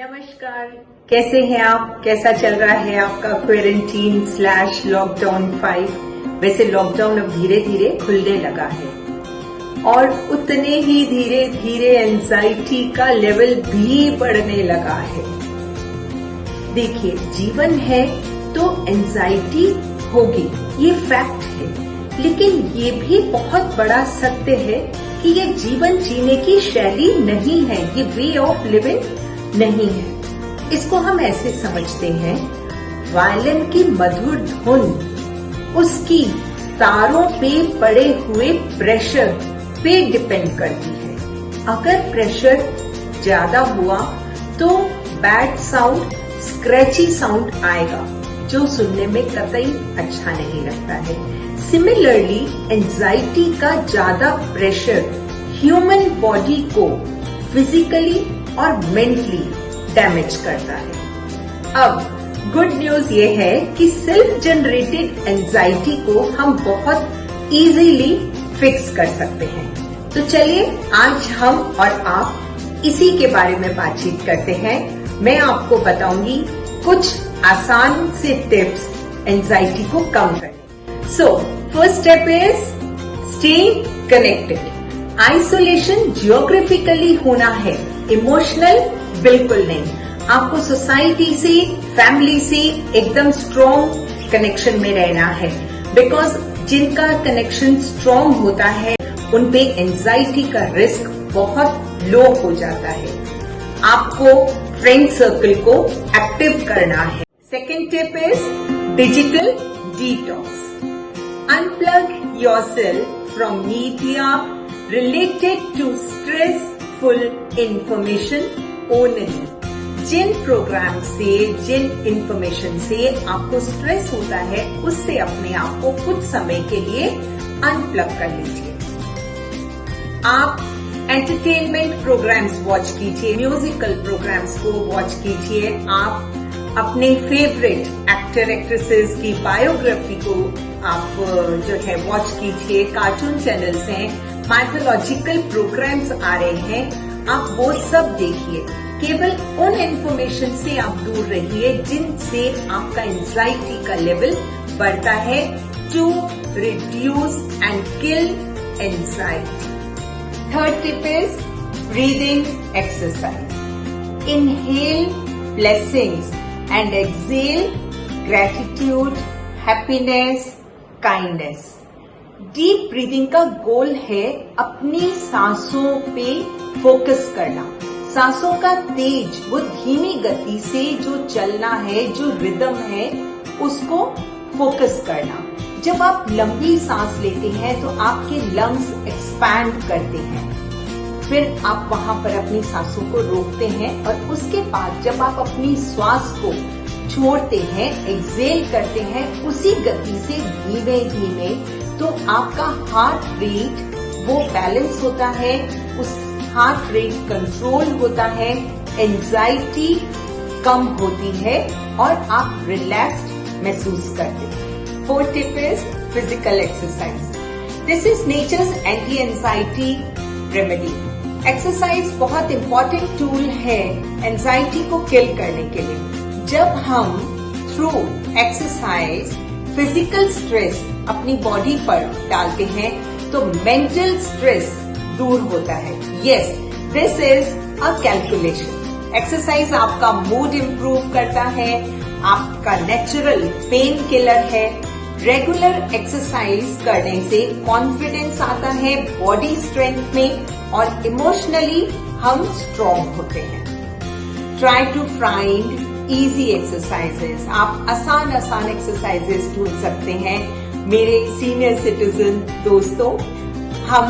नमस्कार, कैसे हैं आप? कैसा चल रहा है आपका क्वारंटीन/लॉकडाउन 5? वैसे लॉकडाउन अब धीरे धीरे खुलने लगा है और उतने ही धीरे धीरे एंजाइटी का लेवल भी बढ़ने लगा है। देखिए, जीवन है तो एंजाइटी होगी, ये फैक्ट है, लेकिन ये भी बहुत बड़ा सत्य है कि ये जीवन जीने की शैली नहीं है, ये वे ऑफ लिविंग नहीं है। इसको हम ऐसे समझते हैं, वायलिन की मधुर धुन उसकी तारों पे पड़े हुए प्रेशर पे डिपेंड करती है। अगर प्रेशर ज्यादा हुआ तो बैड साउंड, स्क्रैची साउंड आएगा, जो सुनने में कतई अच्छा नहीं लगता है। सिमिलरली, एंजाइटी का ज्यादा प्रेशर ह्यूमन बॉडी को फिजिकली और मेंटली डैमेज करता है। अब गुड न्यूज ये है कि सेल्फ जनरेटेड एंजाइटी को हम बहुत इजीली फिक्स कर सकते हैं। तो चलिए आज हम और आप इसी के बारे में बातचीत करते हैं। मैं आपको बताऊंगी कुछ आसान से टिप्स एंजाइटी को कम करने। So first step is staying connected. Isolation geographically होना है, इमोशनल बिल्कुल नहीं। आपको सोसाइटी से, फैमिली से एकदम स्ट्रॉन्ग कनेक्शन में रहना है, बिकॉज जिनका कनेक्शन स्ट्रॉन्ग होता है उन पे एंजाइटी का रिस्क बहुत लो हो जाता है। आपको फ्रेंड सर्कल को एक्टिव करना है। Second tip is digital detox. Unplug yourself from media related to stressful information only। जिन प्रोग्राम से, जिन इंफॉर्मेशन से आपको स्ट्रेस होता है, उससे अपने आप को कुछ समय के लिए अनप्लग कर लीजिए। आप एंटरटेनमेंट प्रोग्राम्स वॉच कीजिए, म्यूजिकल प्रोग्राम्स को वॉच कीजिए। आप अपने फेवरेट एक्टर एक्ट्रेसेस की बायोग्राफी को आप जो है वॉच कीजिए। कार्टून चैनल्स हैं, माइथोलॉजिकल प्रोग्राम्स आ रहे हैं, आप वो सब देखिए। केवल उन इंफॉर्मेशन से आप दूर रहिए जिनसे आपका एंजाइटी का लेवल बढ़ता है, to reduce and kill anxiety. Third tip is breathing exercise. Inhale blessings and exhale gratitude, happiness, kindness. Deep breathing का गोल है अपनी सांसों पे फोकस करना। सांसों का तेज, वो धीमी गति से जो चलना है, जो रिदम है, उसको फोकस करना। जब आप लंबी सांस लेते हैं तो आपके लंग्स एक्सपैंड करते हैं, फिर आप वहां पर अपनी सांसों को रोकते हैं और उसके बाद जब आप अपनी श्वास को छोड़ते हैं, एक्सेल करते हैं, उसी गति से धीमे धीमे, तो आपका हार्ट रेट वो बैलेंस होता है, उस हार्ट रेट कंट्रोल होता है, एंजाइटी कम होती है और आप रिलैक्स्ड महसूस करते हैं। Fourth tip is physical exercise. This is nature's anti anxiety remedy. Exercise बहुत इंपॉर्टेंट टूल है एंजाइटी को किल करने के लिए। जब हम थ्रू एक्सरसाइज फिजिकल स्ट्रेस अपनी बॉडी पर डालते हैं तो मेंटल स्ट्रेस दूर होता है। Yes, this is a calculation. Exercise आपका मूड इंप्रूव करता है, आपका नेचुरल पेन किलर है। रेगुलर एक्सरसाइज करने से कॉन्फिडेंस आता है बॉडी स्ट्रेंथ में और इमोशनली हम स्ट्रॉन्ग होते हैं। Try to find easy exercises. आप आसान एक्सरसाइजेस ढूंढ सकते हैं। मेरे सीनियर सिटीजन दोस्तों, हम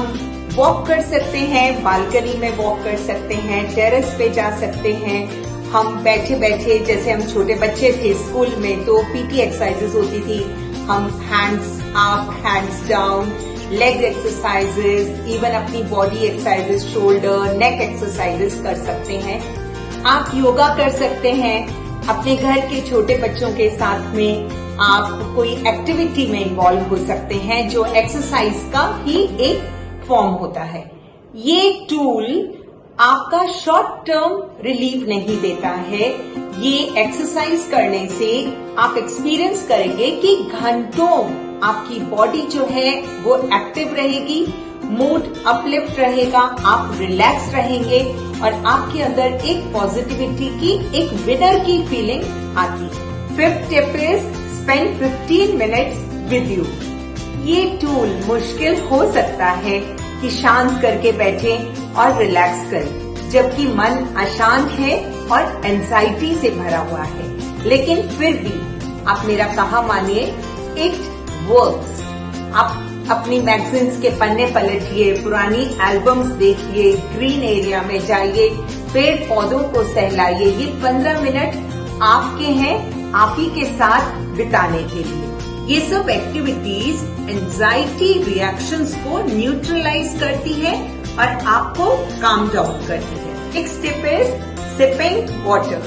वॉक कर सकते हैं, बालकनी में वॉक कर सकते हैं, टेरेस पे जा सकते हैं। हम बैठे बैठे, जैसे हम छोटे बच्चे थे स्कूल में तो पीटी एक्सरसाइजेस होती थी, हम hands up, hands down, leg exercises, even अपनी बॉडी एक्सरसाइजेस, शोल्डर, नेक एक्सरसाइजेस कर सकते हैं। आप योगा कर सकते हैं। अपने घर के छोटे बच्चों के साथ में आप कोई एक्टिविटी में इन्वॉल्व हो सकते हैं जो एक्सरसाइज का ही एक फॉर्म होता है। ये टूल आपका शॉर्ट टर्म रिलीफ नहीं देता है। ये एक्सरसाइज करने से आप एक्सपीरियंस करेंगे कि घंटों आपकी बॉडी जो है वो एक्टिव रहेगी, मूड अपलिफ्ट रहेगा, आप रिलैक्स रहेंगे और आपके अंदर एक पॉजिटिविटी की, एक विनर की फीलिंग आती है। 5th tip is spend 15 minutes with you. ये टूल मुश्किल हो सकता है कि शांत करके बैठे और रिलैक्स करें, जबकि मन अशांत है और एंजाइटी से भरा हुआ है, लेकिन फिर भी आप मेरा कहा मानिए, इट वर्क्स। आप अपनी मैगजीन्स के पन्ने पलटिए, पुरानी एल्बम्स देखिए, ग्रीन एरिया में जाइए, पेड़ पौधों को सहलाइए। ये 15 मिनट आपके हैं, आप ही के साथ बिताने के लिए। ये सब एक्टिविटीज एंजाइटी रिएक्शंस को न्यूट्रलाइज करती है और आपको काम डाउन करती है। Next tip is sipping water.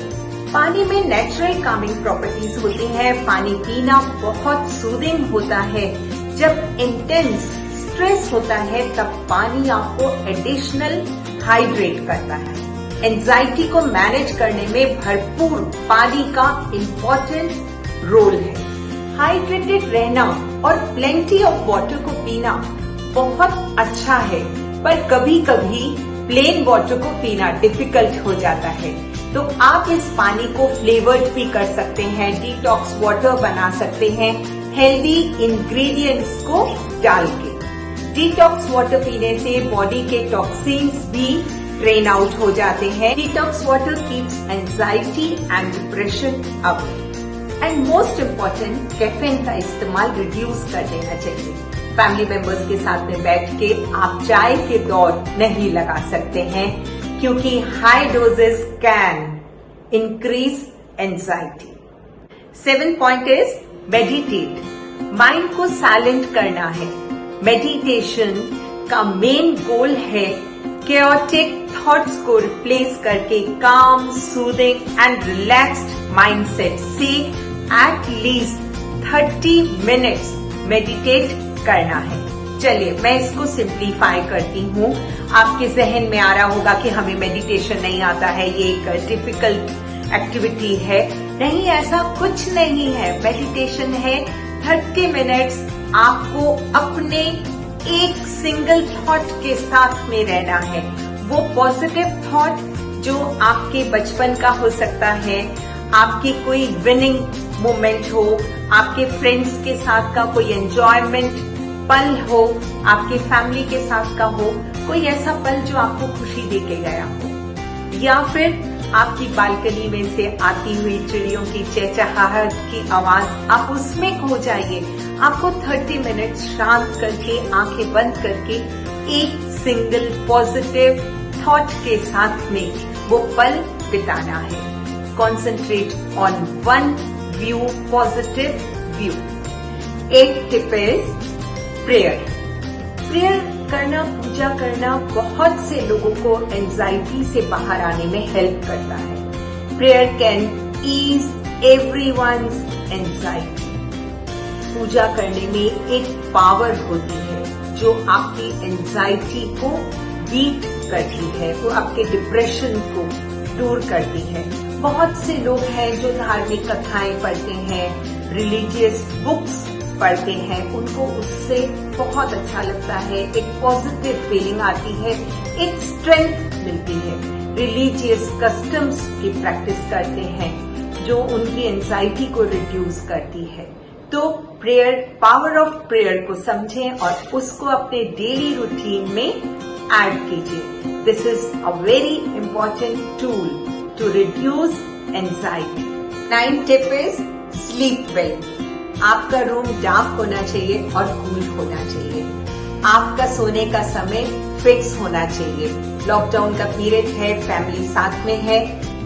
पानी में नेचुरल कामिंग प्रॉपर्टीज होती हैं। पानी पीना बहुत सूदिंग होता है। जब इंटेंस स्ट्रेस होता है तब पानी आपको एडिशनल हाइड्रेट करता है। एंजाइटी को मैनेज करने में भरपूर पानी का इम्पोर्टेंट रोल है। हाइड्रेटेड रहना और प्लेंटी ऑफ वाटर को पीना बहुत अच्छा है, पर कभी कभी प्लेन वाटर को पीना डिफिकल्ट हो जाता है, तो आप इस पानी को फ्लेवर्ड भी कर सकते हैं, डिटॉक्स वाटर बना सकते हैं हेल्दी इंग्रेडिएंट्स को डाल के। डिटॉक्स वाटर पीने से बॉडी के टॉक्सिन्स भी ड्रेन आउट हो जाते हैं। Detox water keeps anxiety and depression away. And most important, caffeine का इस्तेमाल रिड्यूस कर देना चाहिए। फैमिली मेंबर्स के साथ में बैठ के आप चाय के दौर नहीं लगा सकते हैं, क्योंकि high doses can increase anxiety. 7th point is meditate. Mind को साइलेंट करना है। मेडिटेशन का मेन गोल है chaotic थॉट्स को रिप्लेस करके काम, सूदिंग एंड रिलैक्स्ड माइंडसेट से एट लीस्ट 30 मिनट्स मेडिटेट करना है। चलिए मैं इसको सिंप्लीफाई करती हूँ। आपके जहन में आ रहा होगा कि हमें मेडिटेशन नहीं आता है, ये एक डिफिकल्ट एक्टिविटी है। नहीं, ऐसा कुछ नहीं है। मेडिटेशन है 30 मिनट्स आपको अपने एक सिंगल थॉट के साथ में रहना है। वो पॉजिटिव थॉट जो आपके बचपन का हो सकता है, आपकी कोई विनिंग मोमेंट हो, आपके फ्रेंड्स के साथ का कोई एंजॉयमेंट पल हो, आपके फैमिली के साथ का हो, कोई ऐसा पल जो आपको खुशी दे के गया हो, या फिर आपकी बालकनी में से आती हुई चिड़ियों की चहचहाहट की आवाज, आप उसमें खो जाइए। आपको 30 मिनट शांत करके, आंखें बंद करके एक सिंगल पॉजिटिव थॉट के साथ में वो पल बिताना है। Concentrate on one view, positive view. 8th tip is prayer. Prayer करना, पूजा करना बहुत से लोगों को एंजाइटी से बाहर आने में हेल्प करता है। Prayer can ease everyone's anxiety. पूजा करने में एक पावर होती है जो आपकी एंजाइटी को बीट करती है, वो आपके डिप्रेशन को दूर करती है। बहुत से लोग हैं जो धार्मिक कथाएं पढ़ते हैं, रिलीजियस बुक्स पढ़ते हैं, उनको उससे बहुत अच्छा लगता है, एक पॉजिटिव फीलिंग आती है, एक स्ट्रेंथ मिलती है। रिलीजियस कस्टम्स की प्रैक्टिस करते हैं जो उनकी एंजाइटी को रिड्यूस करती है। तो प्रेयर, पावर ऑफ प्रेयर को समझें और उसको अपने डेली रूटीन में ऐड कीजिए। This is a very important tool to reduce anxiety. 9th tip is sleep well. आपका रूम डार्क होना चाहिए और कूल होना चाहिए। आपका सोने का समय फिक्स होना चाहिए। लॉकडाउन का पीरियड है, फैमिली साथ में है,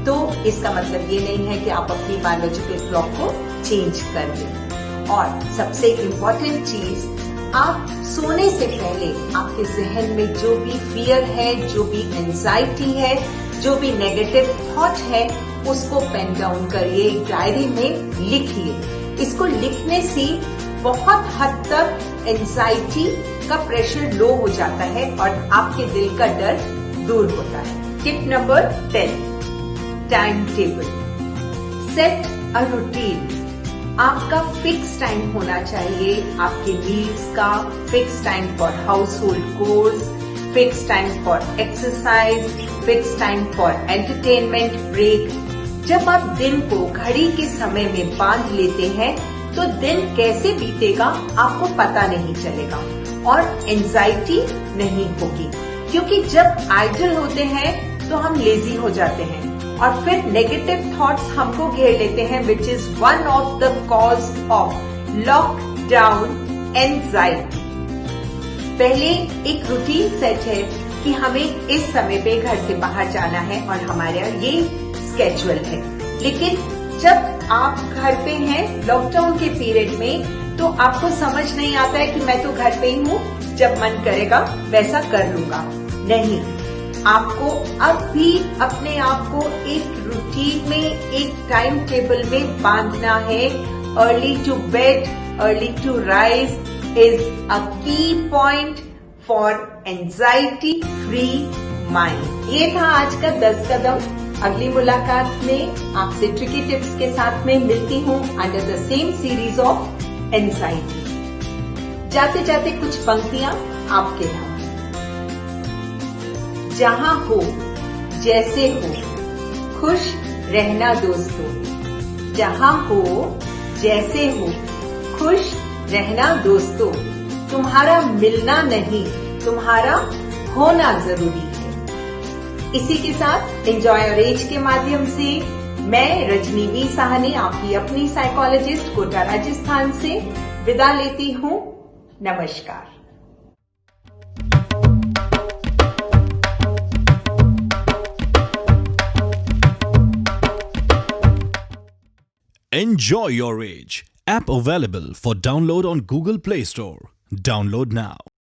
तो इसका मतलब ये नहीं है कि आप अपनी बायोलॉजिकल क्लॉक को चेंज कर दें। और सबसे इम्पोर्टेंट चीज, आप सोने से पहले आपके जहन में जो भी फियर है, जो भी एंजाइटी है, जो भी नेगेटिव थॉट है, उसको पेन डाउन करिए, डायरी में लिखिए। इसको लिखने से बहुत हद तक एंजाइटी का प्रेशर लो हो जाता है और आपके दिल का डर दूर होता है। Tip number 10, time table. Set a routine. आपका फिक्स टाइम होना चाहिए आपके मील्स का, fix time for household chores, fix time for exercise, fix time for entertainment break. जब आप दिन को घड़ी के समय में बांध लेते हैं तो दिन कैसे बीतेगा आपको पता नहीं चलेगा और एंजाइटी नहीं होगी, क्योंकि जब आइडल होते हैं तो हम लेजी हो जाते हैं और फिर नेगेटिव थॉट्स हमको घेर लेते हैं, which is one of the cause of lockdown anxiety. पहले एक रूटीन सेट है कि हमें इस समय पे घर से बाहर जाना है और हमारा ये स्केड्यूल है। लेकिन जब आप घर पे हैं लॉकडाउन के पीरियड में तो आपको समझ नहीं आता है कि मैं तो घर पे ही हूँ, जब मन करेगा वैसा कर लूंगा। नहीं, आपको अब भी अपने आप को एक रूटीन में, एक टाइम टेबल में बांधना है। Early to bed, early to rise is a key point for anxiety free mind। ये था आज का 10 कदम। अगली मुलाकात में आपसे ट्रिकी टिप्स के साथ में मिलती हूँ under the same series of anxiety. जाते जाते कुछ पंक्तियां आपके नाम। जहां हो जैसे हो खुश रहना दोस्तों, जहां हो जैसे हो खुश रहना दोस्तों। तुम्हारा मिलना नहीं, तुम्हारा होना जरूरी है। इसी के साथ एंजॉय योर एज के माध्यम से मैं रजनी वी साहनी, आपकी अपनी साइकोलॉजिस्ट, कोटा राजस्थान से विदा लेती हूँ। नमस्कार। Enjoy Your Age. App available for download on Google Play Store. Download now.